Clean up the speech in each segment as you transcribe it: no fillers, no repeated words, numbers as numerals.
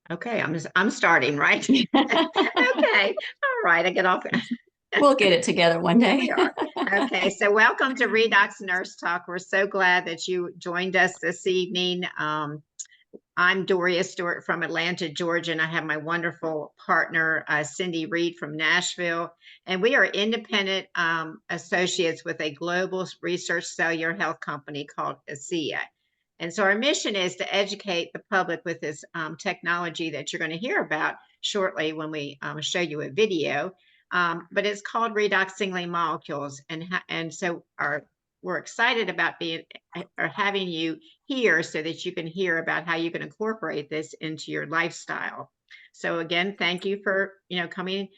Okay, I'm starting, right? Okay. All right, I get off. We'll get it together one day. We are. Okay, so welcome to Redox Nurse Talk. We're so glad that you joined us this evening. I'm Doria Stewart from Atlanta, Georgia, and I have my wonderful partner, Cindy Reed from Nashville. And we are independent associates with a global research cellular health company called ASEA. And so our mission is to educate the public with this technology that you're going to hear about shortly when we show you a video. But it's called redox signaling molecules, and so we're excited about being or having you here so that you can hear about how you can incorporate this into your lifestyle. So again, thank you for coming,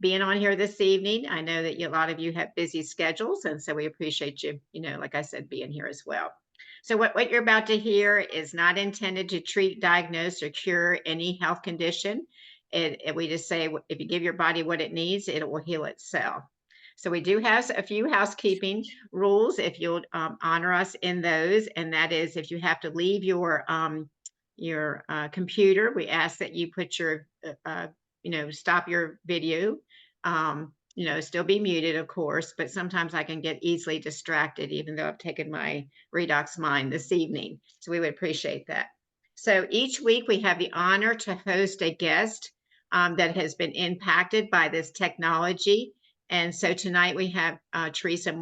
being on here this evening. I know that a lot of you have busy schedules, and so we appreciate you, like I said, being here as well. So what you're about to hear is not intended to treat, diagnose, or cure any health condition. We just say if you give your body what it needs, it will heal itself. So we do have a few housekeeping rules if you'll honor us in those, and that is if you have to leave your computer, we ask that you put your stop your video. Still be muted, of course, but sometimes I can get easily distracted, even though I've taken my Redox Mind this evening. So we would appreciate that. So each week we have the honor to host a guest that has been impacted by this technology. And so tonight we have Teresa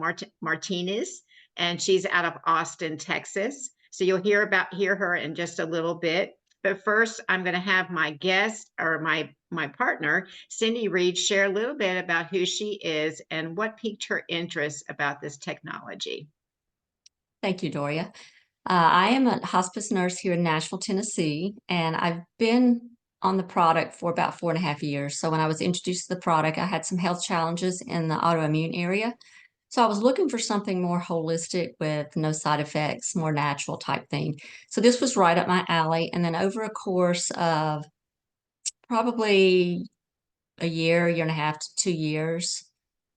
Martinez, and she's out of Austin, Texas. So you'll hear her in just a little bit. But first, I'm going to have my guest or my partner, Cindy Reed, share a little bit about who she is and what piqued her interest about this technology. Thank you, Doria. I am a hospice nurse here in Nashville, Tennessee, and I've been on the product for about 4.5 years. So when I was introduced to the product, I had some health challenges in the autoimmune area. So I was looking for something more holistic with no side effects, more natural type thing. So this was right up my alley. And then over a course of probably a year and a half to 2 years,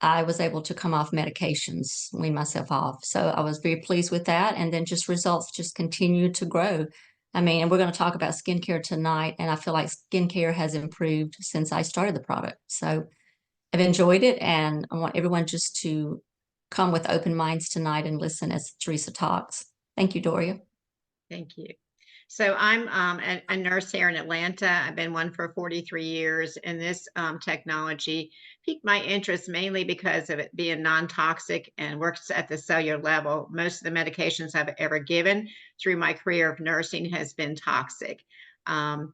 I was able to come off medications, wean myself off. So I was very pleased with that. And then just results just continued to grow. I mean, and we're going to talk about skincare tonight. And I feel like skincare has improved since I started the product. So I've enjoyed it. And I want everyone just to come with open minds tonight and listen as Teresa talks. Thank you, Doria. Thank you. So I'm a nurse here in Atlanta. I've been one for 43 years, and this technology piqued my interest mainly because of it being non-toxic and works at the cellular level. Most of the medications I've ever given through my career of nursing has been toxic. Um,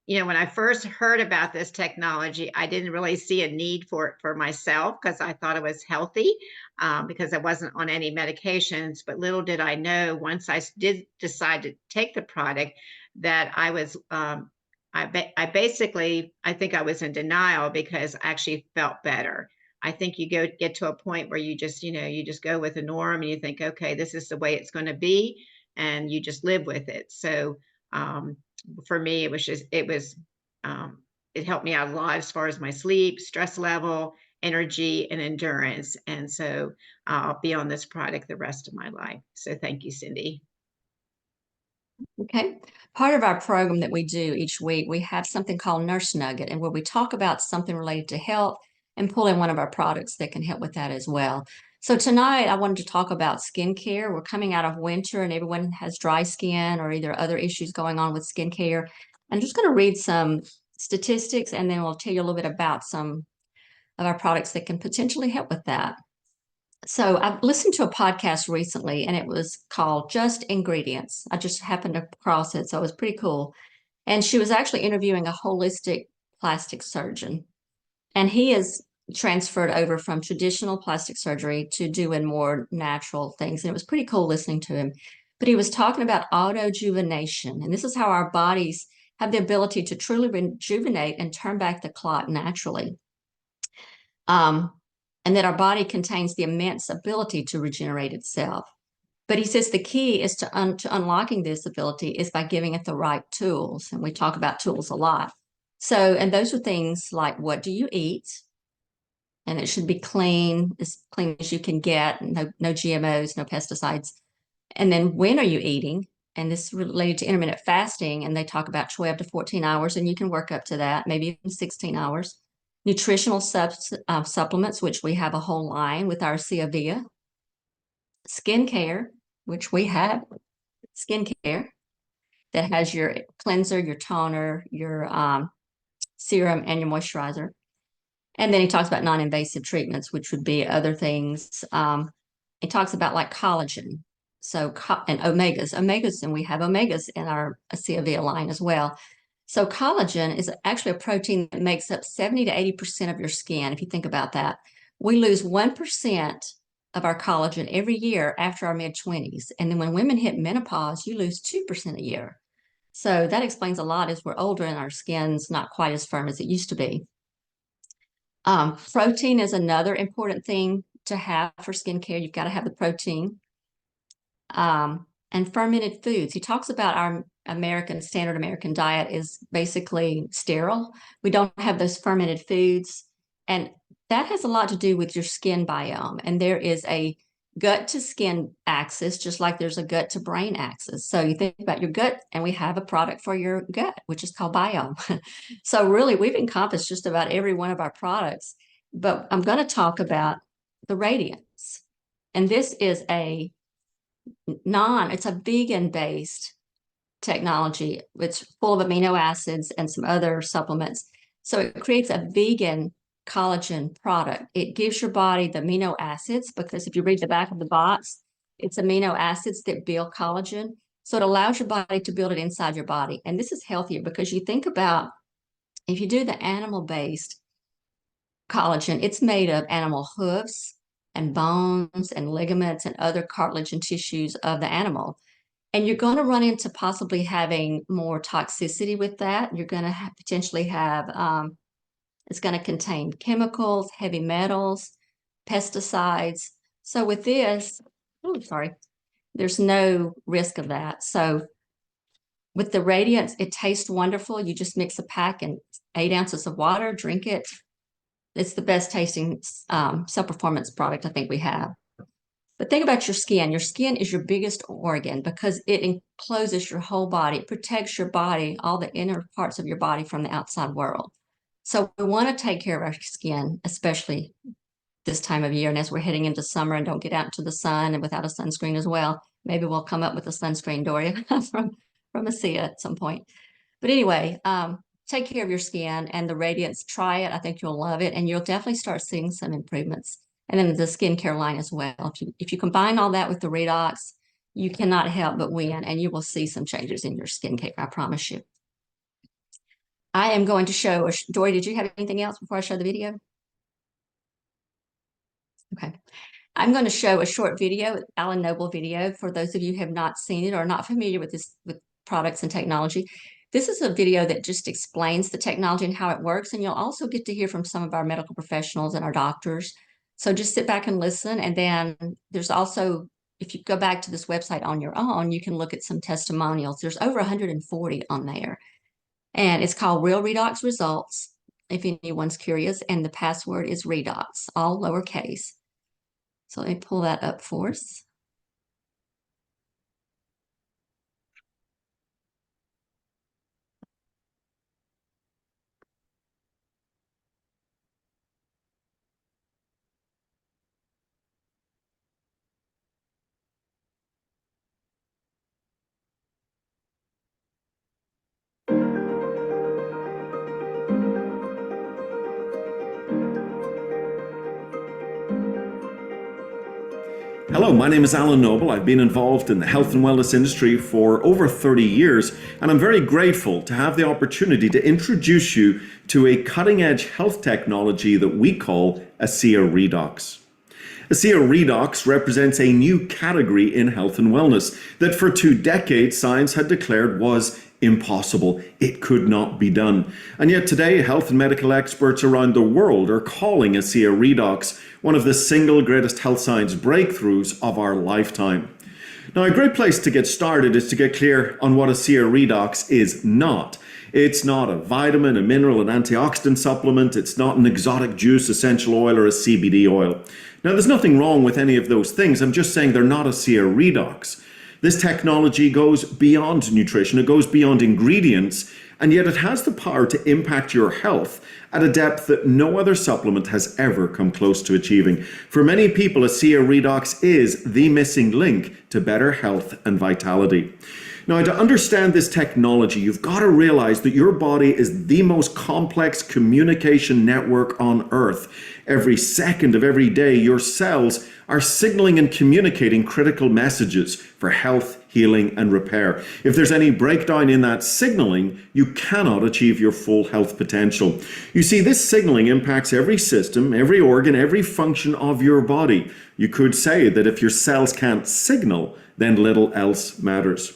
when I first heard about this technology, I didn't really see a need for it for myself because I thought it was healthy because I wasn't on any medications. But little did I know, once I did decide to take the product, that I was, I basically, I think I was in denial because I actually felt better. I think you get to a point where you just go with the norm and you think, okay, this is the way it's going to be, and you just live with it. So, for me, it helped me out a lot as far as my sleep, stress level, energy, and endurance. And so I'll be on this product the rest of my life. So thank you, Cindy. Okay. Part of our program that we do each week, we have something called Nurse Nugget, and where we talk about something related to health and pull in one of our products that can help with that as well. So tonight I wanted to talk about skincare. We're coming out of winter and everyone has dry skin or either other issues going on with skincare. I'm just going to read some statistics and then we'll tell you a little bit about some of our products that can potentially help with that. So I listened to a podcast recently and it was called Just Ingredients. I just happened across it, so it was pretty cool. And she was actually interviewing a holistic plastic surgeon. And he is transferred over from traditional plastic surgery to doing more natural things. And it was pretty cool listening to him. But he was talking about autojuvenation. And this is how our bodies have the ability to truly rejuvenate and turn back the clock naturally. And that our body contains the immense ability to regenerate itself. But he says the key is to unlocking this ability is by giving it the right tools. And we talk about tools a lot. So, and those are things like, what do you eat? And it should be clean as you can get, no GMOs, no pesticides. And then when are you eating? and this is related to intermittent fasting, and they talk about 12 to 14 hours, and you can work up to that, maybe even 16 hours. Nutritional supplements, which we have a whole line with our Via. Skincare, which we have skincare that has your cleanser, your toner, your serum, and your moisturizer. And then he talks about non-invasive treatments, which would be other things. He talks about like collagen. So, and omegas, and we have omegas in our Via line as well. So collagen is actually a protein that makes up 70 to 80% of your skin. If you think about that, we lose 1% of our collagen every year after our mid-20s. And then when women hit menopause, you lose 2% a year. So that explains a lot as we're older and our skin's not quite as firm as it used to be. Protein is another important thing to have for skincare. You've got to have the protein. And fermented foods. He talks about our standard American diet is basically sterile. We don't have those fermented foods. And that has a lot to do with your skin biome. And there is a gut to skin axis, just like there's a gut to brain axis. So you think about your gut, and we have a product for your gut, which is called biome. So really, we've encompassed just about every one of our products. But I'm going to talk about the Radiance. And this is it's a vegan-based technology. It's full of amino acids and some other supplements. So it creates a vegan collagen product. It gives your body the amino acids, because if you read the back of the box, it's amino acids that build collagen. So it allows your body to build it inside your body. And this is healthier because you think about, if you do the animal-based collagen, it's made of animal hooves and bones and ligaments and other cartilage and tissues of the animal. And you're going to run into possibly having more toxicity with that. You're going to potentially have, it's going to contain chemicals, heavy metals, pesticides. So with this, there's no risk of that. So with the Radiance, it tastes wonderful. You just mix a pack and 8 ounces of water, drink it. It's the best tasting self-performance product I think we have. But think about your skin. Your skin is your biggest organ because it encloses your whole body. It protects your body, all the inner parts of your body from the outside world. So we want to take care of our skin, especially this time of year. And as we're heading into summer and don't get out into the sun and without a sunscreen as well, maybe we'll come up with a sunscreen, Doria, from ASEA at some point. But anyway, take care of your skin, and the Radiance, try it. I think you'll love it, and you'll definitely start seeing some improvements. And then the skincare line as well. If you combine all that with the Redox, you cannot help but win, and you will see some changes in your skincare, I promise you. I am going to show, Dory, did you have anything else before I show the video? Okay. I'm going to show a short video, Alan Noble video, for those of you who have not seen it or not familiar with products and technology. This is a video that just explains the technology and how it works, and you'll also get to hear from some of our medical professionals and our doctors. So just sit back and listen, and then there's also, if you go back to this website on your own, you can look at some testimonials. There's over 140 on there, and it's called Real Redox Results, if anyone's curious, and the password is Redox, all lowercase. So let me pull that up for us. Hello, my name is Alan Noble. I've been involved in the health and wellness industry for over 30 years, and I'm very grateful to have the opportunity to introduce you to a cutting-edge health technology that we call ASEA Redox. ASEA Redox represents a new category in health and wellness that for 2 decades science had declared was impossible. It could not be done. And yet today, health and medical experts around the world are calling ASEA Redox one of the single greatest health science breakthroughs of our lifetime. Now, a great place to get started is to get clear on what ASEA Redox is not. It's not a vitamin, a mineral, an antioxidant supplement. It's not an exotic juice, essential oil, or a CBD oil. Now, there's nothing wrong with any of those things. I'm just saying they're not ASEA Redox. This technology goes beyond nutrition, it goes beyond ingredients, and yet it has the power to impact your health at a depth that no other supplement has ever come close to achieving. For many people, ASEA Redox is the missing link to better health and vitality. Now, to understand this technology, you've got to realize that your body is the most complex communication network on Earth. Every second of every day, your cells are signaling and communicating critical messages for health, healing, and repair. If there's any breakdown in that signaling, you cannot achieve your full health potential. You see, this signaling impacts every system, every organ, every function of your body. You could say that if your cells can't signal, then little else matters.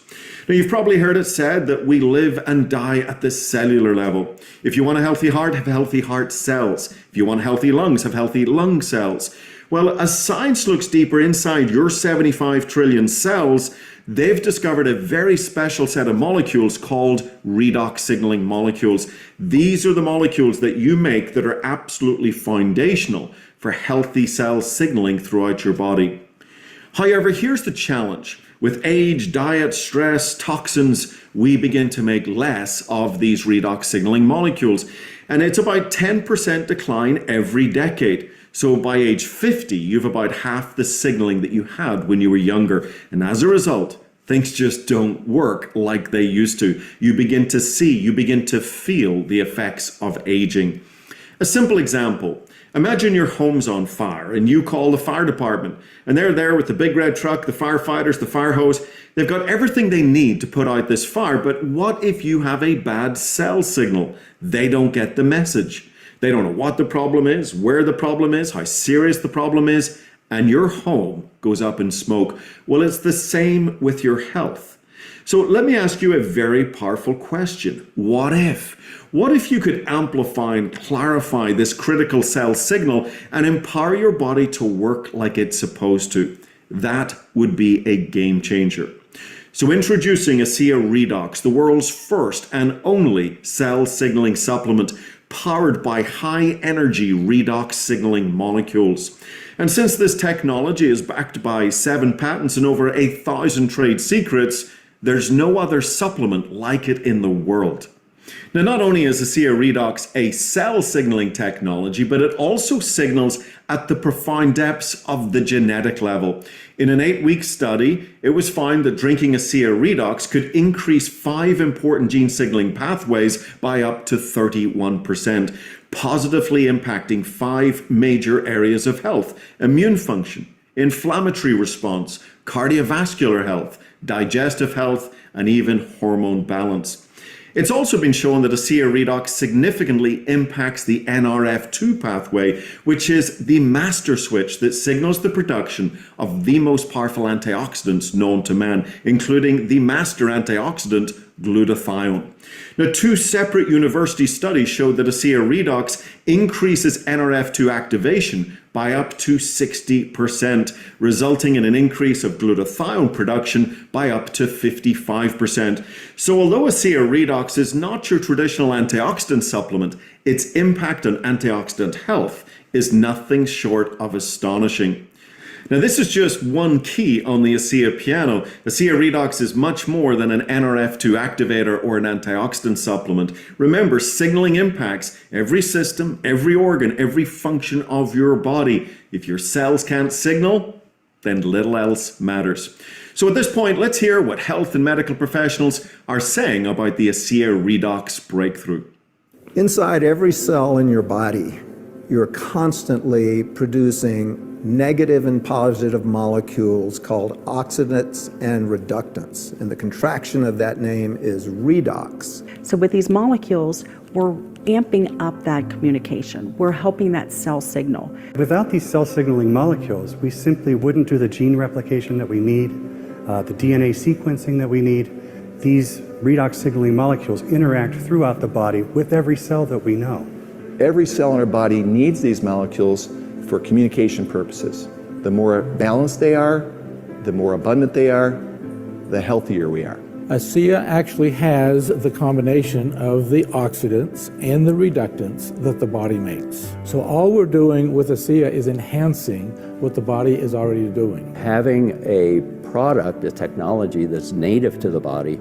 Now, you've probably heard it said that we live and die at the cellular level. If you want a healthy heart, have healthy heart cells. If you want healthy lungs, have healthy lung cells. Well, as science looks deeper inside your 75 trillion cells, they've discovered a very special set of molecules called redox signaling molecules. These are the molecules that you make that are absolutely foundational for healthy cell signaling throughout your body. However, here's the challenge. With age, diet, stress, toxins, we begin to make less of these redox signaling molecules. And it's about 10% decline every decade. So by age 50, you've about half the signaling that you had when you were younger. And as a result, things just don't work like they used to. You begin to see, you begin to feel the effects of aging. A simple example. Imagine your home's on fire and you call the fire department and they're there with the big red truck, the firefighters, the fire hose. They've got everything they need to put out this fire, but what if you have a bad cell signal? They don't get the message. They don't know what the problem is, where the problem is, how serious the problem is, and your home goes up in smoke. Well, it's the same with your health. So let me ask you a very powerful question. What if? What if you could amplify and clarify this critical cell signal and empower your body to work like it's supposed to? That would be a game changer. So introducing ASEA Redox, the world's first and only cell signaling supplement powered by high energy redox signaling molecules. And since this technology is backed by 7 patents and over 1,000 trade secrets, there's no other supplement like it in the world. Now, not only is ASEA Redox a cell signaling technology, but it also signals at the profound depths of the genetic level. In an 8-week study, it was found that drinking ASEA Redox could increase 5 important gene signaling pathways by up to 31%, positively impacting 5 major areas of health: immune function, inflammatory response, cardiovascular health, digestive health, and even hormone balance. It's also been shown that ASEA Redox significantly impacts the NRF2 pathway, which is the master switch that signals the production of the most powerful antioxidants known to man, including the master antioxidant glutathione. Now, 2 separate university studies showed that ASEA Redox increases NRF2 activation by up to 60%, resulting in an increase of glutathione production by up to 55%. So although ASEA Redox is not your traditional antioxidant supplement, its impact on antioxidant health is nothing short of astonishing. Now, this is just one key on the ASEA piano. ASEA Redox is much more than an NRF2 activator or an antioxidant supplement. Remember, signaling impacts every system, every organ, every function of your body. If your cells can't signal, then little else matters. So at this point, let's hear what health and medical professionals are saying about the ASEA Redox breakthrough. Inside every cell in your body, you're constantly producing negative and positive molecules called oxidants and reductants. And the contraction of that name is redox. So with these molecules, we're amping up that communication. We're helping that cell signal. Without these cell signaling molecules, we simply wouldn't do the gene replication that we need, the DNA sequencing that we need. These redox signaling molecules interact throughout the body with every cell that we know. Every cell in our body needs these molecules for communication purposes. The more balanced they are, the more abundant they are, the healthier we are. ASEA actually has the combination of the oxidants and the reductants that the body makes. So all we're doing with ASEA is enhancing what the body is already doing. Having a product, a technology that's native to the body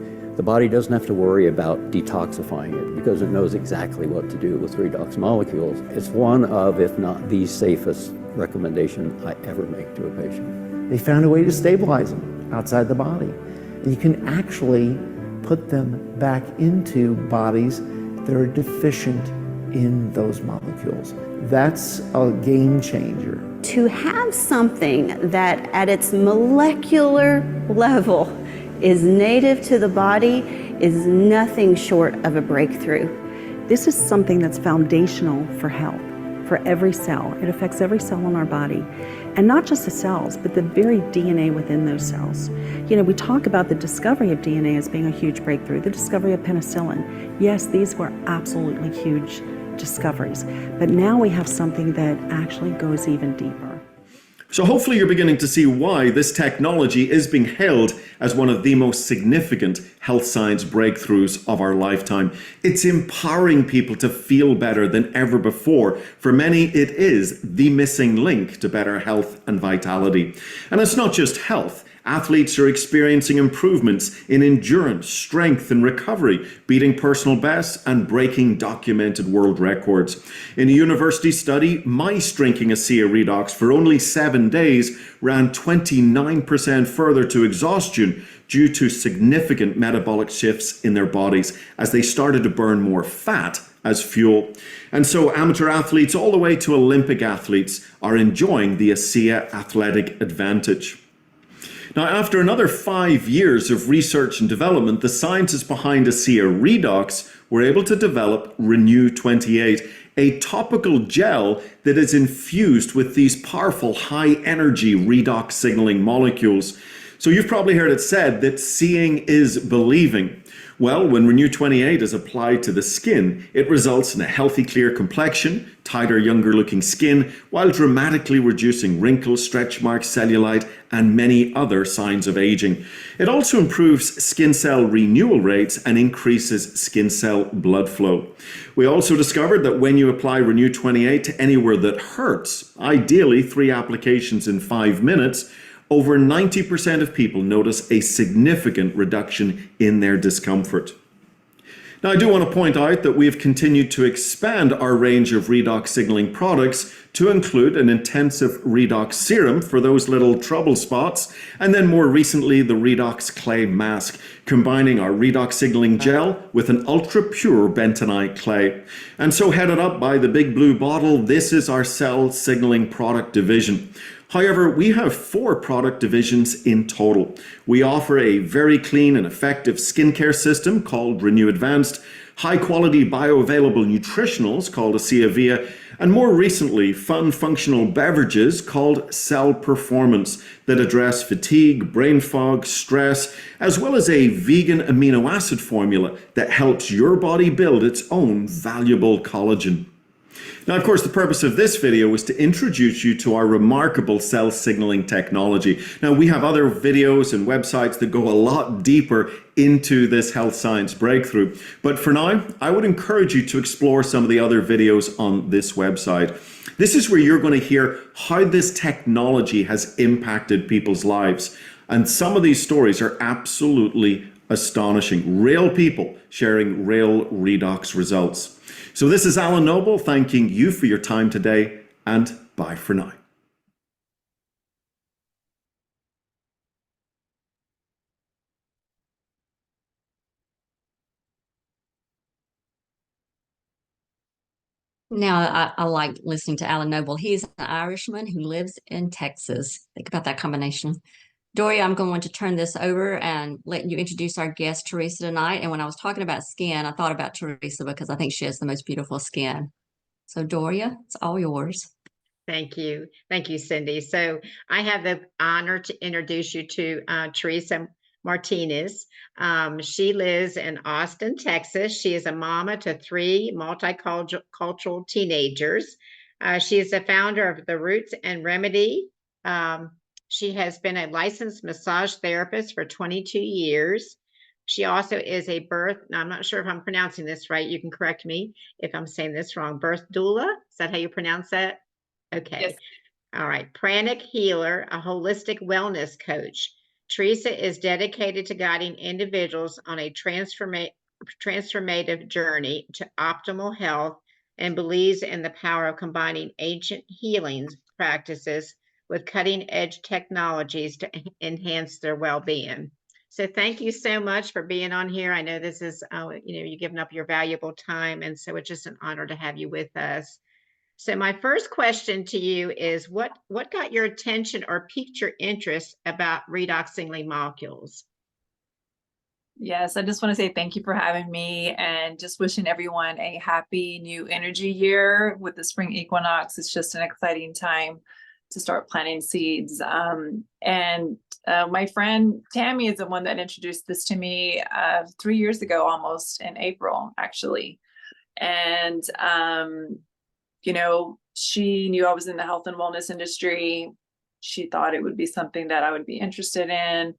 doesn't have to worry about detoxifying it because it knows exactly what to do with redox molecules. It's one of, if not the safest recommendation I ever make to a patient. They found a way to stabilize them outside the body. And you can actually put them back into bodies that are deficient in those molecules. That's a game changer. To have something that at its molecular level is native to the body is nothing short of a breakthrough. This is something that's foundational for health, for every cell. It affects every cell in our body. And not just the cells, but the very DNA within those cells. You know, we talk about the discovery of DNA as being a huge breakthrough, the discovery of penicillin. Yes, these were absolutely huge discoveries. But now we have something that actually goes even deeper. So hopefully you're beginning to see why this technology is being hailed as one of the most significant health science breakthroughs of our lifetime. It's empowering people to feel better than ever before. For many, it is the missing link to better health and vitality. And it's not just health. Athletes are experiencing improvements in endurance, strength, and recovery, beating personal bests and breaking documented world records. In a university study, mice drinking ASEA Redox for only 7 days ran 29% further to exhaustion due to significant metabolic shifts in their bodies as they started to burn more fat as fuel. And so amateur athletes all the way to Olympic athletes are enjoying the ASEA athletic advantage. Now, after another 5 years of research and development, the scientists behind ASEA Redox were able to develop Renew 28, a topical gel that is infused with these powerful high-energy redox signaling molecules. So you've probably heard it said that seeing is believing. Well, when Renew 28 is applied to the skin, it results in a healthy, clear complexion, tighter, younger-looking skin, while dramatically reducing wrinkles, stretch marks, cellulite, and many other signs of aging. It also improves skin cell renewal rates and increases skin cell blood flow. We also discovered that when you apply Renew 28 to anywhere that hurts, ideally 3 applications in 5 minutes, over 90% of people notice a significant reduction in their discomfort. Now, I do want to point out that we have continued to expand our range of redox signaling products to include an intensive redox serum for those little trouble spots, and then more recently the redox clay mask, combining our redox signaling gel with an ultra pure bentonite clay. And so headed up by the big blue bottle, this is our cell signaling product division. However, we have 4 product divisions in total. We offer a very clean and effective skincare system called Renew Advanced, high-quality bioavailable nutritionals called ASEA Via, and more recently, fun functional beverages called Cell Performance that address fatigue, brain fog, stress, as well as a vegan amino acid formula that helps your body build its own valuable collagen. Now, of course, the purpose of this video was to introduce you to our remarkable cell signaling technology. Now, we have other videos and websites that go a lot deeper into this health science breakthrough. But for now, I would encourage you to explore some of the other videos on this website. This is where you're going to hear how this technology has impacted people's lives. And some of these stories are absolutely astonishing. Real people sharing real redox results. So this is Alan Noble thanking you for your time today, and bye for now. Now, I like listening to Alan Noble. He's an Irishman who lives in Texas. Think about that combination. Doria, I'm going to turn this over and let you introduce our guest, Teresa, tonight. And when I was talking about skin, I thought about Teresa because I think she has the most beautiful skin. So Doria, it's all yours. Thank you. Thank you, Cindy. So I have the honor to introduce you to Teresa Martinez. She lives in Austin, Texas. She is a mama to 3 multicultural teenagers. She is the founder of The Roots and Remedy. She has been a licensed massage therapist for 22 years. She also is a now I'm not sure if I'm pronouncing this right. You can correct me if I'm saying this wrong. Birth doula? Is that how you pronounce that? Okay. Yes. All right. Pranic healer, a holistic wellness coach. Teresa is dedicated to guiding individuals on a transformative journey to optimal health and believes in the power of combining ancient healing practices with cutting edge technologies to enhance their well-being. So thank you so much for being on here. I know this is, you've given up your valuable time, and so it's just an honor to have you with us. So my first question to you is, what got your attention or piqued your interest about redox signaling molecules? Yes, I just want to say thank you for having me, and just wishing everyone a happy new energy year with the spring equinox. It's just an exciting time to start planting seeds. My friend Tammy is the one that introduced this to me 3 years ago, almost in April, actually. And, she knew I was in the health and wellness industry. She thought it would be something that I would be interested in.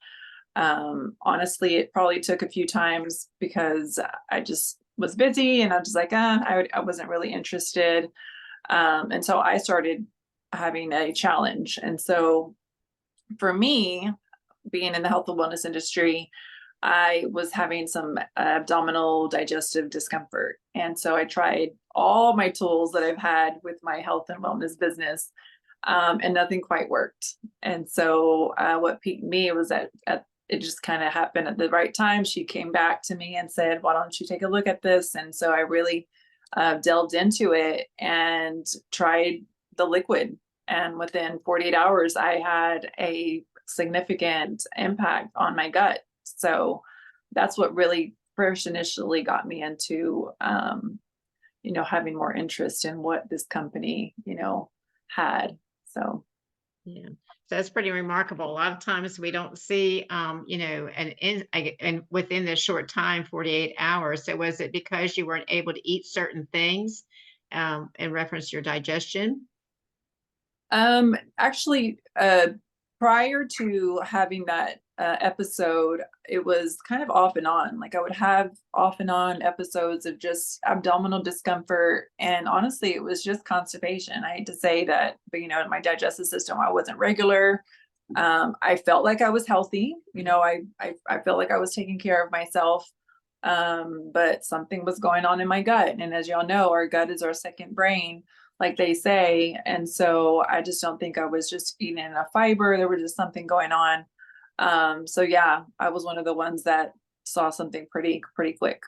Honestly, it probably took a few times because I just was busy and I'm just like, I wasn't really interested. And so I started having a challenge. And so for me, being in the health and wellness industry, I was having some abdominal digestive discomfort. And so I tried all my tools that I've had with my health and wellness business, and nothing quite worked. And so what piqued me was that it just kind of happened at the right time. She came back to me and said, why don't you take a look at this? And so I really delved into it and tried the liquid. And within 48 hours, I had a significant impact on my gut. So that's what really first initially got me into, having more interest in what this company, had. So. Yeah. So that's pretty remarkable. A lot of times we don't see, and within this short time, 48 hours. So was it because you weren't able to eat certain things in reference to your digestion? Actually, prior to having that episode, it was kind of off and on. Like I would have off and on episodes of just abdominal discomfort. And honestly, it was just constipation. I hate to say that, but my digestive system, I wasn't regular. I felt like I was healthy. I felt like I was taking care of myself. But something was going on in my gut. And as y'all know, our gut is our second brain, like they say. And so I just don't think I was just eating enough fiber. There was just something going on. So yeah, I was one of the ones that saw something pretty quick.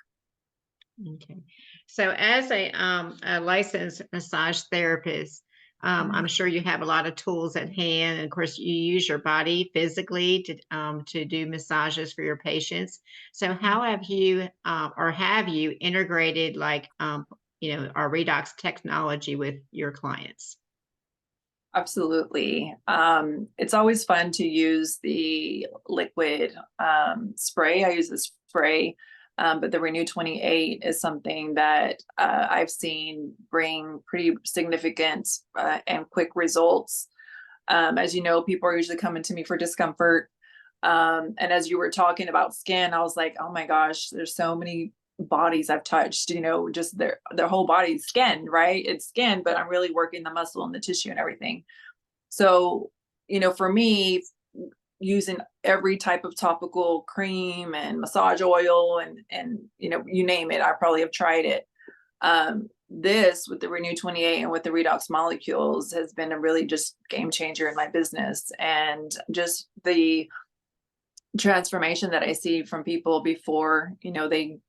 Okay. So as a licensed massage therapist, I'm sure you have a lot of tools at hand. And of course, you use your body physically to do massages for your patients. So how have you integrated our Redox technology with your clients? Absolutely. It's always fun to use the liquid spray. I use the spray, but the Renew 28 is something that I've seen bring pretty significant and quick results. As you know, people are usually coming to me for discomfort. And as you were talking about skin, I was like, oh my gosh, there's so many bodies I've touched, just their whole body skin, right? It's skin, but I'm really working the muscle and the tissue and everything. So, for me, using every type of topical cream and massage oil and you name it, I probably have tried it. This with the Renew 28 and with the Redox molecules has been a really just game changer in my business, and just the transformation that I see from people before, they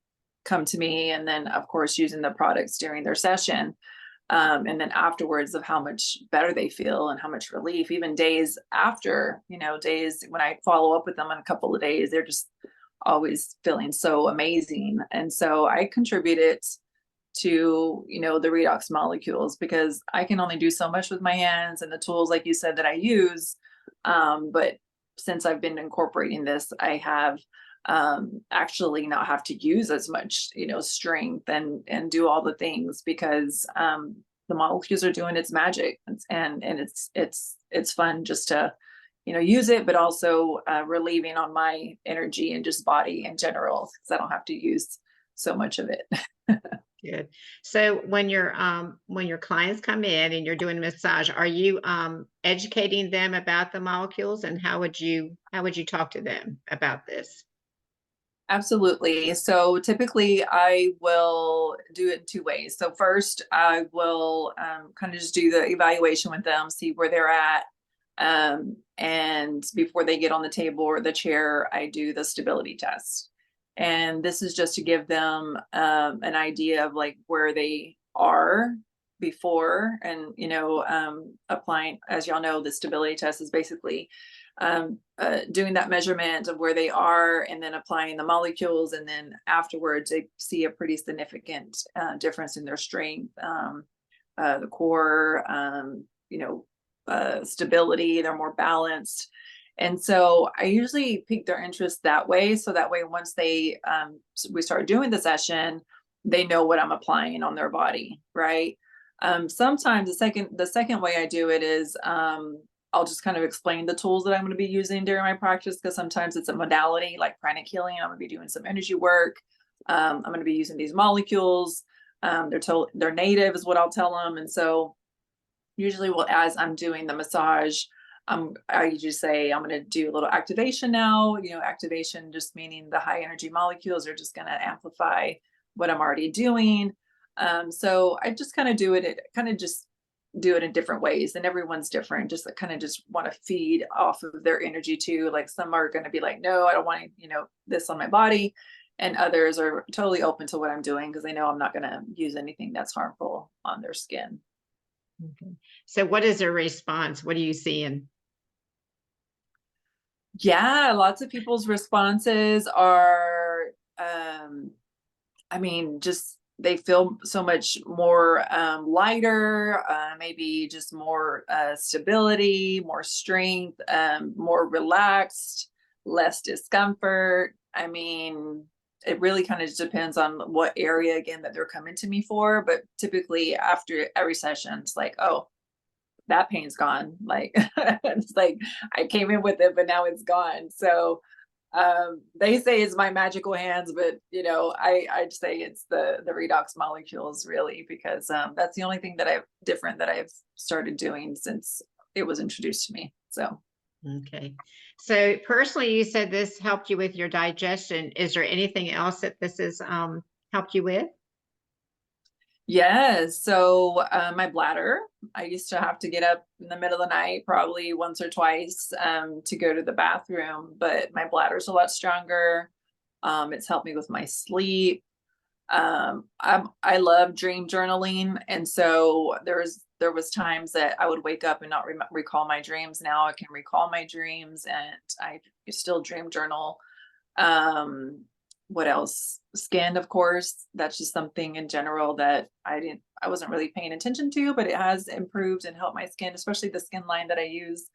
come to me, and then of course using the products during their session, and then afterwards of how much better they feel and how much relief, even days after, days when I follow up with them in a couple of days, they're just always feeling so amazing. And so I contributed to, the Redox molecules because I can only do so much with my hands and the tools, like you said, that I use. But since I've been incorporating this, I have actually not have to use as much, strength and do all the things because the molecules are doing its magic, and it's fun just to, use it, but also relieving on my energy and just body in general, because I don't have to use so much of it. Good. So when your clients come in and you're doing a massage, are you educating them about the molecules, and how would you talk to them about this? Absolutely. So typically I will do it in two ways. So first I will kind of just do the evaluation with them, see where they're at. And before they get on the table or the chair, I do the stability test. And this is just to give them an idea of like where they are before, and, applying, as y'all know, the stability test is basically doing that measurement of where they are and then applying the molecules. And then afterwards, they see a pretty significant difference in their strength, the core, stability, they're more balanced. And so I usually pique their interest that way. So that way, once we start doing the session, they know what I'm applying on their body, right? Sometimes the second way I do it is I'll just kind of explain the tools that I'm going to be using during my practice, because sometimes it's a modality like pranic healing. I'm going to be doing some energy work. I'm going to be using these molecules. They're native is what I'll tell them. And so usually, as I'm doing the massage, I usually say I'm going to do a little activation now. Activation just meaning the high energy molecules are just going to amplify what I'm already doing. So I just kind of do it in different ways, and everyone's different. Just kind of just want to feed off of their energy too. Like some are going to be like, no, I don't want this on my body, and others are totally open to what I'm doing because they know I'm not going to use anything that's harmful on their skin. Okay. So what is their response? What are you seeing? Yeah, lots of people's responses are, just they feel so much more lighter, maybe just more stability, more strength, more relaxed, less discomfort. It really kind of just depends on what area, again, that they're coming to me for. But typically after every session, it's like, oh, that pain's gone. Like, it's like I came in with it, but now it's gone. So they say it's my magical hands, but I'd say it's the Redox molecules, really, because that's the only thing that I've started doing since it was introduced to me. So okay. So personally, you said this helped you with your digestion. Is there anything else that this has helped you with? yes. So my bladder, I used to have to get up in the middle of the night, probably once or twice, to go to the bathroom, but my bladder's a lot stronger. It's helped me with my sleep. I love dream journaling. And so there was times that I would wake up and not recall my dreams. Now I can recall my dreams, and I still dream journal. What else? Skin, of course. That's just something in general that I wasn't really paying attention to, but it has improved and helped my skin, especially the skin line that I use,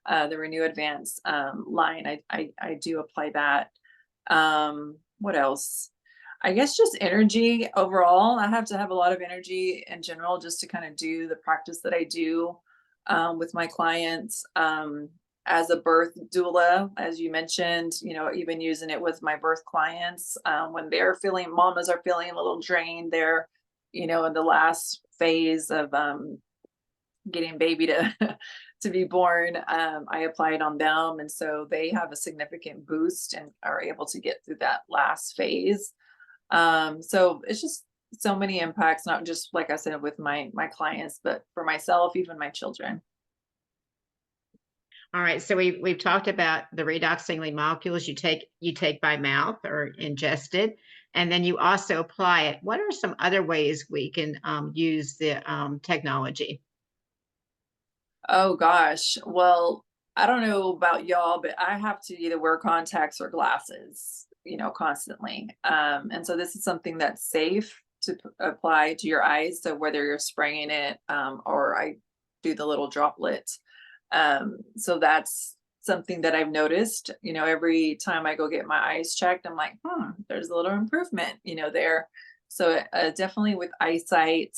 the Renew Advance line. I do apply that. What else? I guess just energy overall. I have to have a lot of energy in general just to kind of do the practice that I do with my clients. As a birth doula, as you mentioned, even using it with my birth clients, when mamas are feeling a little drained, they're, in the last phase of getting baby to to be born, I apply it on them. And so they have a significant boost and are able to get through that last phase. So it's just so many impacts, not just like I said with my clients, but for myself, even my children. All right. So we've talked about the redox signaling molecules you take by mouth or ingested, and then you also apply it. What are some other ways we can use the technology? Oh gosh. Well, I don't know about y'all, but I have to either wear contacts or glasses, constantly. And so this is something that's safe to apply to your eyes. So whether you're spraying it, or I do the little droplet. So that's something that I've noticed, every time I go get my eyes checked, I'm like, there's a little improvement, there. So definitely with eyesight.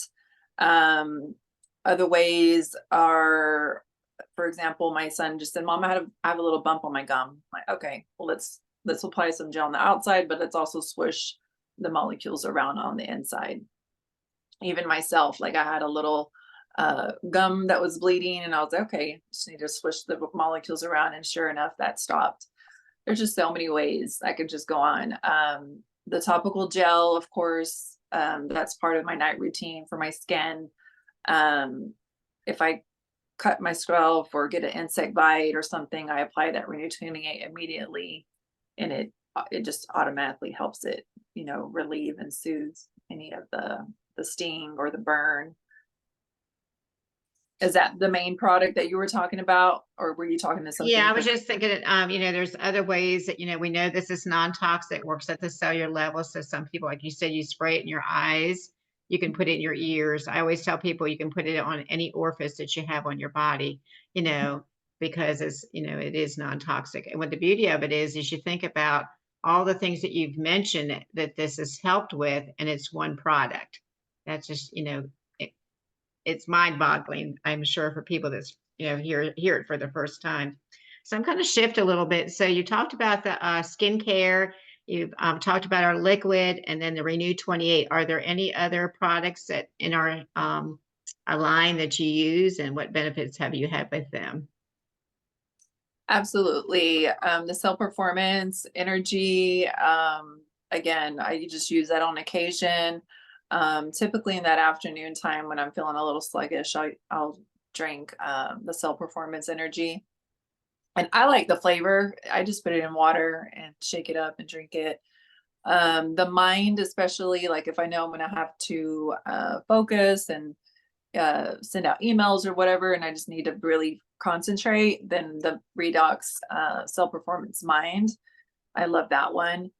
Other ways are for example, my son just said, Mom, I have a little bump on my gum. I'm like, okay, well, let's apply some gel on the outside, but let's also swish the molecules around on the inside. Even myself, like I had a little gum that was bleeding, and I was like, okay, just need to swish the molecules around, and sure enough, that stopped. There's just so many ways I could just go on. The topical gel, of course, that's part of my night routine for my skin. If I cut myself or get an insect bite or something, I apply that Renew 28 immediately, and it just automatically helps it, relieve and soothe any of the sting or the burn. Is that the main product that you were talking about, or were you talking to something? Yeah, I was just thinking that, there's other ways that, we know this is non-toxic, works at the cellular level. So some people, like you said, you spray it in your eyes, you can put it in your ears. I always tell people you can put it on any orifice that you have on your body, because it's, it is non-toxic. And what the beauty of it is you think about all the things that you've mentioned that this has helped with, and it's one product. That's just, it's mind-boggling, I'm sure, for people that's hear it for the first time. So I'm going to shift a little bit. So you talked about the skincare, you've talked about our liquid, and then the Renew 28. Are there any other products that in our line that you use, and what benefits have you had with them? Absolutely. The Cell Performance Energy, again, I just use that on occasion. Typically in that afternoon time when I'm feeling a little sluggish, I'll drink the Cell Performance Energy. And I like the flavor. I just put it in water and shake it up and drink it. The mind, especially, like if I know I'm going to have to focus and send out emails or whatever, and I just need to really concentrate, then the Redox Cell Performance Mind. I love that one.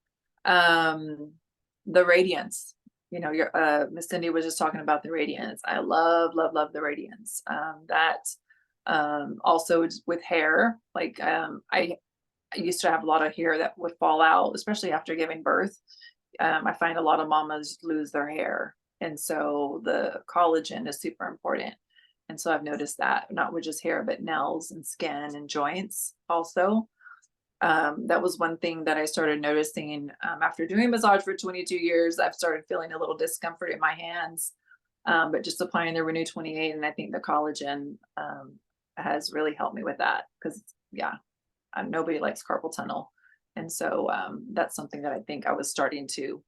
The Radiance. Miss Cindy was just talking about the Radiance. I love the Radiance. That also with hair, like I used to have a lot of hair that would fall out, especially after giving birth. I find a lot of mamas lose their hair, and so the collagen is super important. And so I've noticed that not with just hair, but nails and skin and joints also. That was one thing that I started noticing after doing massage for 22 years. I've started feeling a little discomfort in my hands, but just applying the Renew 28, and I think the collagen has really helped me with that, because nobody likes carpal tunnel. And so that's something that I think I was starting to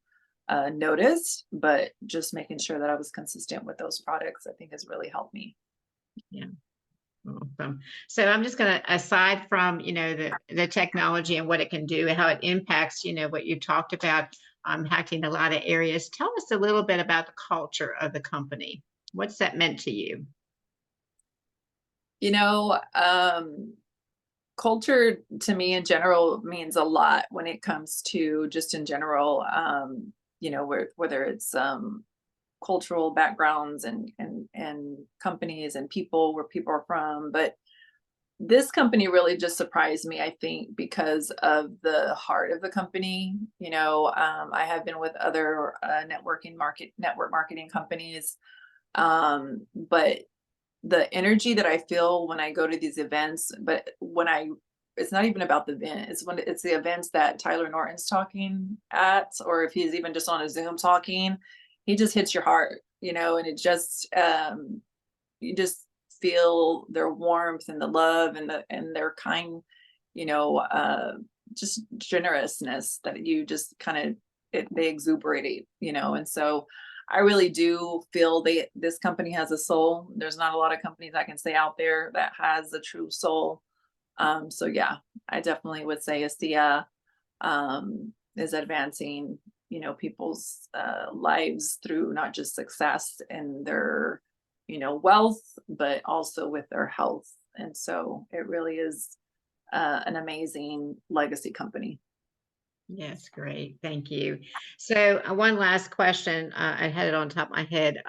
notice, but just making sure that I was consistent with those products, I think has really helped me. Yeah. Awesome. So I'm just going to, aside from, the technology and what it can do and how it impacts, what you talked about, impacting a lot of areas, tell us a little bit about the culture of the company. What's that meant to you? Culture to me in general means a lot when it comes to just in general, whether it's cultural backgrounds and companies and people, where people are from. But this company really just surprised me, I think, because of the heart of the company. I have been with other network marketing companies, but the energy that I feel when I go to these events, but it's not even about the event. It's the events that Tyler Norton's talking at, or if he's even just on a Zoom talking, he just hits your heart, and it just, you just feel their warmth and the love and their kind, just generousness that you just kind of, they exuberate, and so I really do feel this company has a soul. There's not a lot of companies I can say out there that has a true soul. So yeah, I definitely would say ASEA is advancing, people's lives through not just success in their, wealth, but also with their health. And so it really is an amazing legacy company. Yes, great. Thank you. So one last question. I had it on top of my head.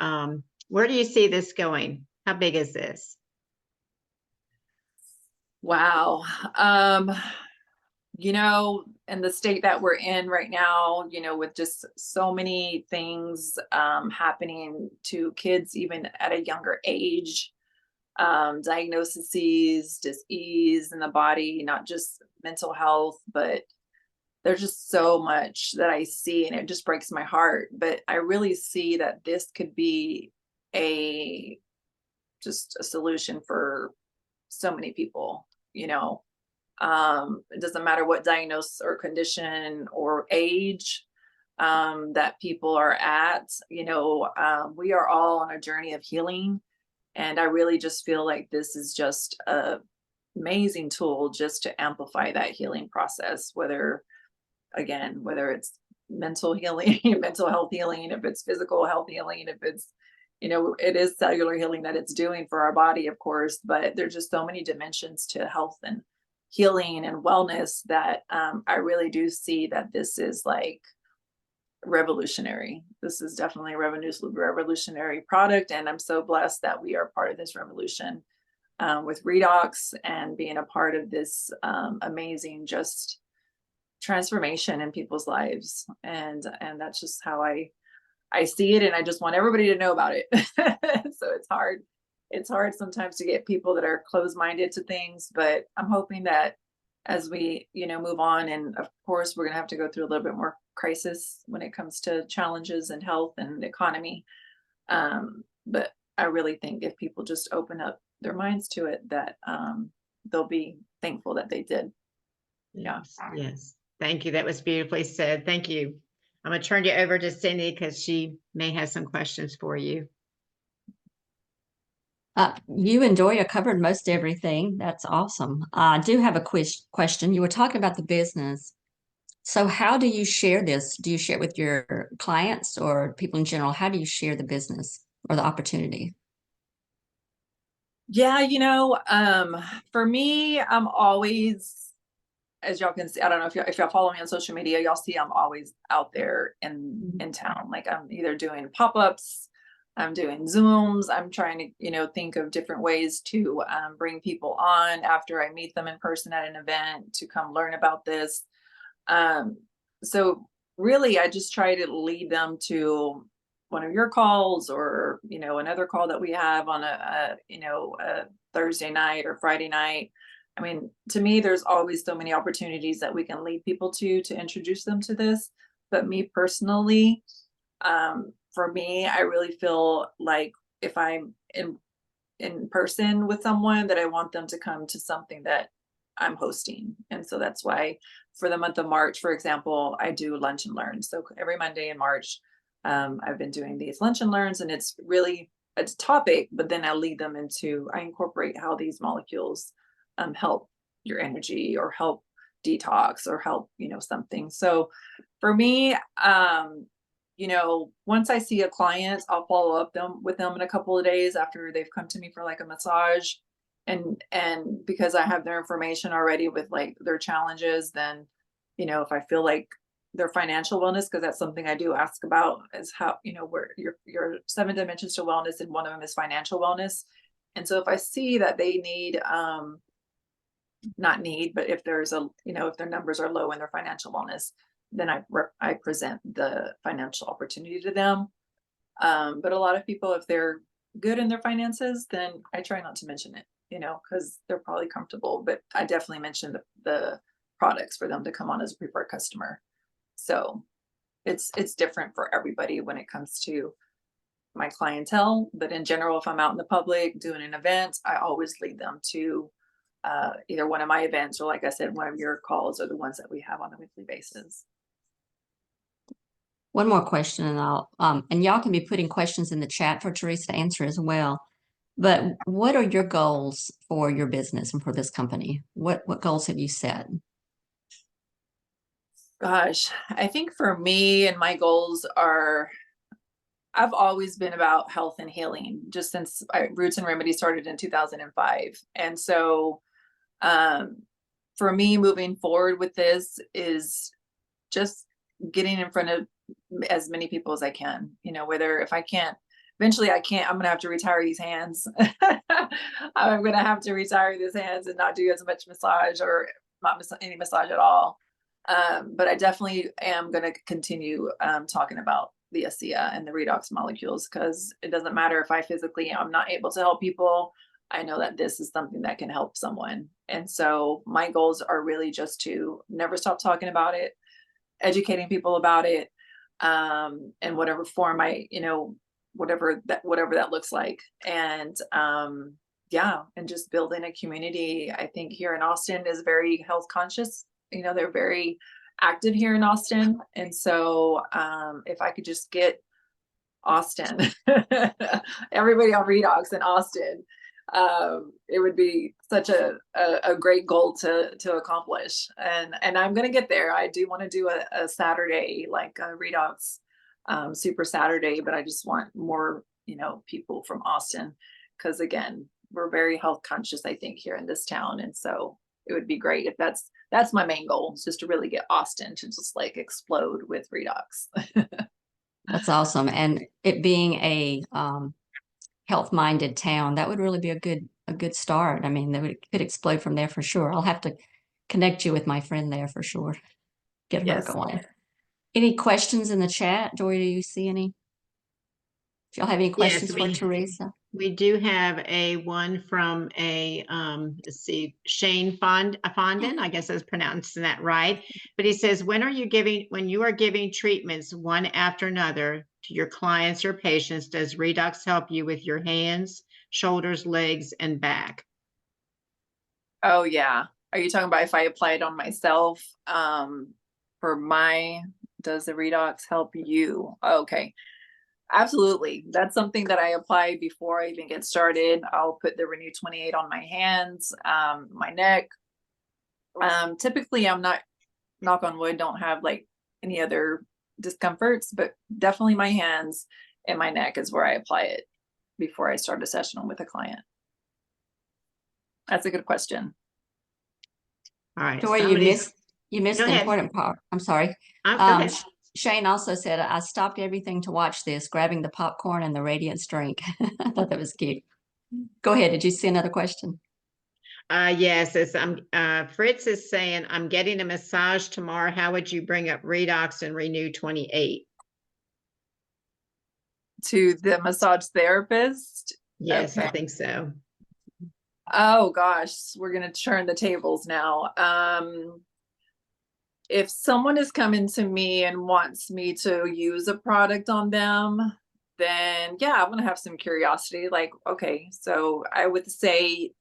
Where do you see this going? How big is this? Wow. In the state that we're in right now, with just so many things happening to kids, even at a younger age, diagnoses, disease in the body, not just mental health, but there's just so much that I see and it just breaks my heart. But I really see that this could be just a solution for so many people, you know. It doesn't matter what diagnosis or condition or age that people are at, you know, we are all on a journey of healing. And I really just feel like this is just a amazing tool just to amplify that healing process, whether it's mental healing, mental health healing, if it's physical health healing, if it's, you know, it is cellular healing that it's doing for our body, of course, but there's just so many dimensions to health and healing and wellness that I really do see that this is like revolutionary. This is definitely a revolutionary product. And I'm so blessed that we are part of this revolution with Redox and being a part of this amazing just transformation in people's lives. And that's just how I see it. And I just want everybody to know about it. So it's hard sometimes to get people that are closed-minded to things, but I'm hoping that as we, you know, move on, and of course, we're going to have to go through a little bit more crisis when it comes to challenges and health and the economy. But I really think if people just open up their minds to it, that they'll be thankful that they did. Yeah. Yes. Thank you. That was beautifully said. Thank you. I'm going to turn you over to Cindy because she may have some questions for you. You and Doria covered most everything. That's awesome. I do have a question. You were talking about the business. So how do you share this? Do you share it with your clients or people in general? How do you share the business or the opportunity? Yeah, you know, for me, I'm always, as y'all can see, I don't know if y'all follow me on social media, y'all see I'm always out there in town. Like I'm either doing pop-ups, I'm doing Zooms, I'm trying to, you know, think of different ways to bring people on after I meet them in person at an event to come learn about this. So really, I just try to lead them to one of your calls or, you know, another call that we have on a Thursday night or Friday night. I mean, to me, there's always so many opportunities that we can lead people to introduce them to this. But me personally, for me, I really feel like if I'm in person with someone, that I want them to come to something that I'm hosting. And so that's why for the month of March, for example, I do lunch and learn. So every Monday in March, I've been doing these lunch and learns, and it's really a topic, but then I incorporate how these molecules help your energy or help detox or help, you know, something. So for me, you know, once I see a client, I'll follow up with them in a couple of days after they've come to me for like a massage. And because I have their information already with like their challenges, then, you know, if I feel like their financial wellness, because that's something I do ask about, is how, you know, where your 7 dimensions to wellness, and one of them is financial wellness. And so if I see that they need, but if there's if their numbers are low in their financial wellness, then I present the financial opportunity to them. But a lot of people, if they're good in their finances, then I try not to mention it, you know, because they're probably comfortable. But I definitely mention the products for them to come on as a preferred customer. So it's different for everybody when it comes to my clientele. But in general, if I'm out in the public doing an event, I always lead them to either one of my events or, like I said, one of your calls, or the ones that we have on a weekly basis. One more question, and and y'all can be putting questions in the chat for Teresa to answer as well. But what are your goals for your business and for this company? What goals have you set? Gosh, I think for me, and my goals are, I've always been about health and healing just since Roots and Remedies started in 2005. And so for me, moving forward with this is just getting in front of as many people as I can, you know, whether if I can't, eventually I'm going to have to retire these hands. I'm going to have to retire these hands and not do as much massage or not any massage at all. But I definitely am going to continue talking about the ASEA and the redox molecules, because it doesn't matter if I'm not able to help people. I know that this is something that can help someone. And so my goals are really just to never stop talking about it, educating people about it, in whatever form whatever that looks like. And yeah, and just building a community. I think here in Austin is very health conscious. They're very active here in Austin. And so if I could just get Austin, everybody on Redox in Austin, it would be such a great goal to accomplish. And I'm going to get there. I do want to do a Saturday, like a Redox Super Saturday, but I just want more, people from Austin, because again, we're very health conscious, I think, here in this town. And so it would be great if that's my main goal, is just to really get Austin to just like explode with Redox. That's awesome. And it being a health-minded town, that would really be a good start. I mean, could explode from there for sure. I'll have to connect you with my friend there for sure. Get her Yes. going. Any questions in the chat? Joy, do you see any? If y'all have any questions for Teresa? We do have one from let's see, Shane Fondin, I guess I was pronouncing that right. But he says, when you are giving treatments one after another to your clients or patients, does Redox help you with your hands, shoulders, legs, and back? Oh yeah. Are you talking about if I apply it on myself? Does the Redox help you? Okay. Absolutely. That's something that I apply before I even get started. I'll put the Renew 28 on my hands, my neck. Typically I'm not, knock on wood, don't have like any other discomforts, but definitely my hands and my neck is where I apply it before I start a session with a client. That's a good question. All right. Joy, you missed the important part. I'm sorry. Go ahead. Shane also said, I stopped everything to watch this, grabbing the popcorn and the Radiance drink. I thought that was cute. Go ahead. Did you see another question? Yes, Fritz is saying, I'm getting a massage tomorrow. How would you bring up Redox and Renew 28? To the massage therapist? Yes, Okay. I think so. Oh gosh, we're going to turn the tables now. If someone is coming to me and wants me to use a product on them, then yeah, I'm going to have some curiosity. Like, okay, so I would say,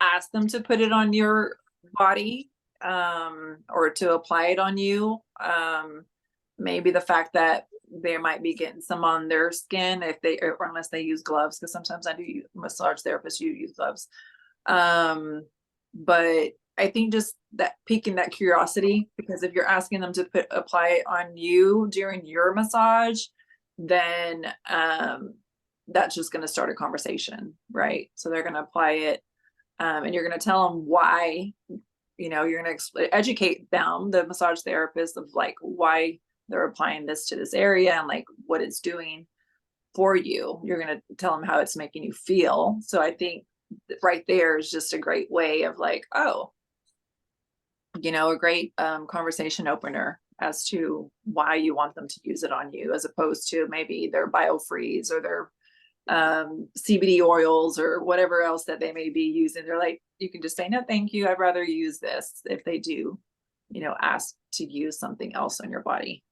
ask them to put it on your body, or to apply it on you. Maybe the fact that they might be getting some on their skin or unless they use gloves, because sometimes I do massage therapists, you use gloves. But I think just that piquing that curiosity, because if you're asking them to apply it on you during your massage, then that's just going to start a conversation, right? So they're going to apply it, and you're going to tell them why. You're going to educate them, the massage therapist, of like why they're applying this to this area and like what it's doing for you. You're going to tell them how it's making you feel. So I think right there is just a great way of like, oh, a great conversation opener as to why you want them to use it on you, as opposed to maybe their BioFreeze or their CBD oils or whatever else that they may be using. They're like, you can just say, no, thank you, I'd rather use this, if they do, ask to use something else on your body.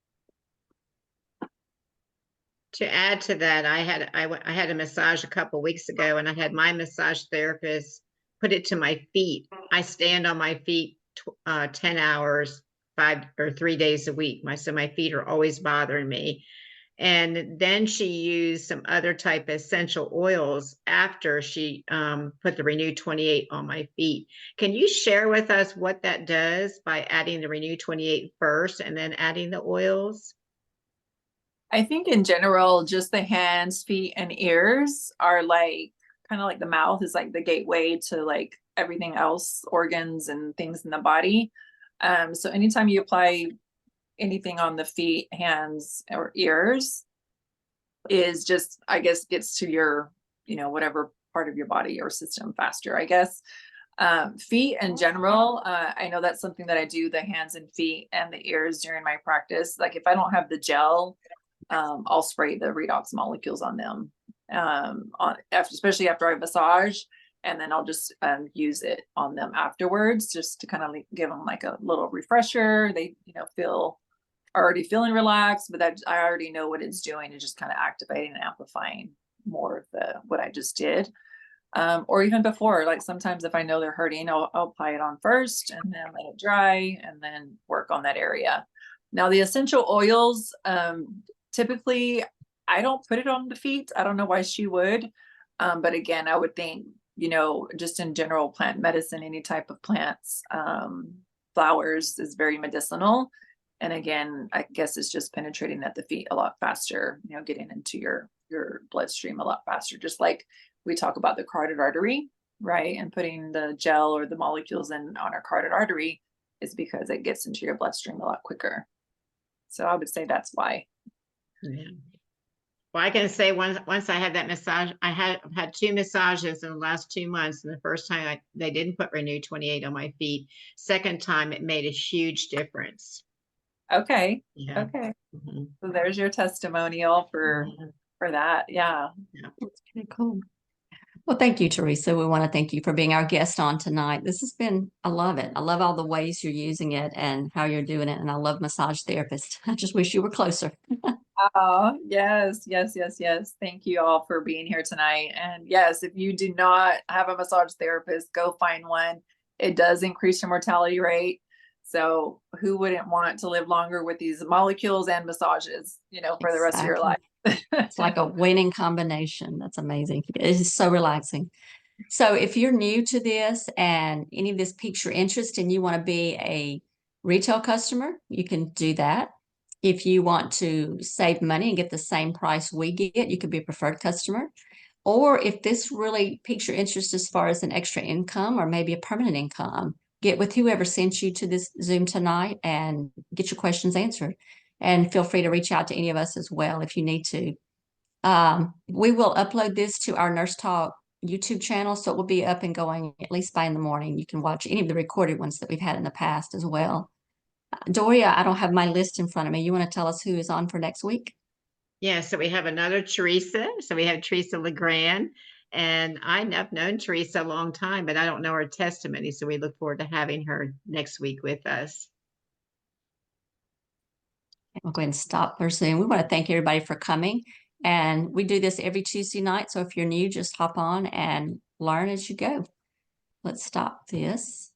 To add to that, I had a massage a couple weeks ago, and I had my massage therapist put it to my feet. I stand on my feet 10 hours, 5 or 3 days a week. So my feet are always bothering me. And then she used some other type of essential oils after she put the Renew 28 on my feet. Can you share with us what that does by adding the Renew 28 first and then adding the oils? I think in general, just the hands, feet, and ears are like kind of like the mouth is like the gateway to like everything else, organs and things in the body. So anytime you apply anything on the feet, hands, or ears, is just, I guess, gets to your, whatever part of your body or system faster, I guess. Feet in general, I know that's something that I do, the hands and feet and the ears during my practice. Like if I don't have the gel, I'll spray the Redox molecules on them, especially after I massage. and then I'll just use it on them afterwards, just to kind of give them like a little refresher. They, feel already feeling relaxed, but that I already know what it's doing, is just kind of activating and amplifying more of what I just did. Or even before, like sometimes if I know they're hurting, I'll apply it on first and then let it dry and then work on that area. Now the essential oils, typically I don't put it on the feet. I don't know why she would. But again, I would think, just in general plant medicine, any type of plants, flowers is very medicinal. And again, I guess it's just penetrating at the feet a lot faster, getting into your bloodstream a lot faster, just like we talk about the carotid artery, right? And putting the gel or the molecules on our carotid artery is because it gets into your bloodstream a lot quicker. So I would say that's why. Yeah. Well, I can say once I had that massage, I had 2 massages in the last 2 months. And the first time they didn't put Renew 28 on my feet. Second time it made a huge difference. Okay. Yeah. Okay. Mm-hmm. So there's your testimonial for that. Yeah. That's kind of cool. Well, thank you, Teresa. We want to thank you for being our guest on tonight. This has been, I love it. I love all the ways you're using it and how you're doing it. And I love massage therapists. I just wish you were closer. Oh, yes. Thank you all for being here tonight. And yes, if you do not have a massage therapist, go find one. It does increase your mortality rate. So who wouldn't want to live longer with these molecules and massages, for the rest of your life? It's like a winning combination. That's amazing. It is so relaxing. So if you're new to this and any of this piques your interest and you want to be a retail customer, you can do that. If you want to save money and get the same price we get, you could be a preferred customer. Or if this really piques your interest as far as an extra income or maybe a permanent income, get with whoever sent you to this Zoom tonight and get your questions answered. And feel free to reach out to any of us as well if you need to. We will upload this to our Nurse Talk YouTube channel, so it will be up and going at least by in the morning. You can watch any of the recorded ones that we've had in the past as well. Doria, I don't have my list in front of me. You want to tell us who is on for next week? Yeah, so we have another Teresa. So we have Teresa LeGrand. And I've known Teresa a long time, but I don't know her testimony. So we look forward to having her next week with us. We'll go ahead and stop our Zoom. We want to thank everybody for coming. And we do this every Tuesday night. So if you're new, just hop on and learn as you go. Let's stop this.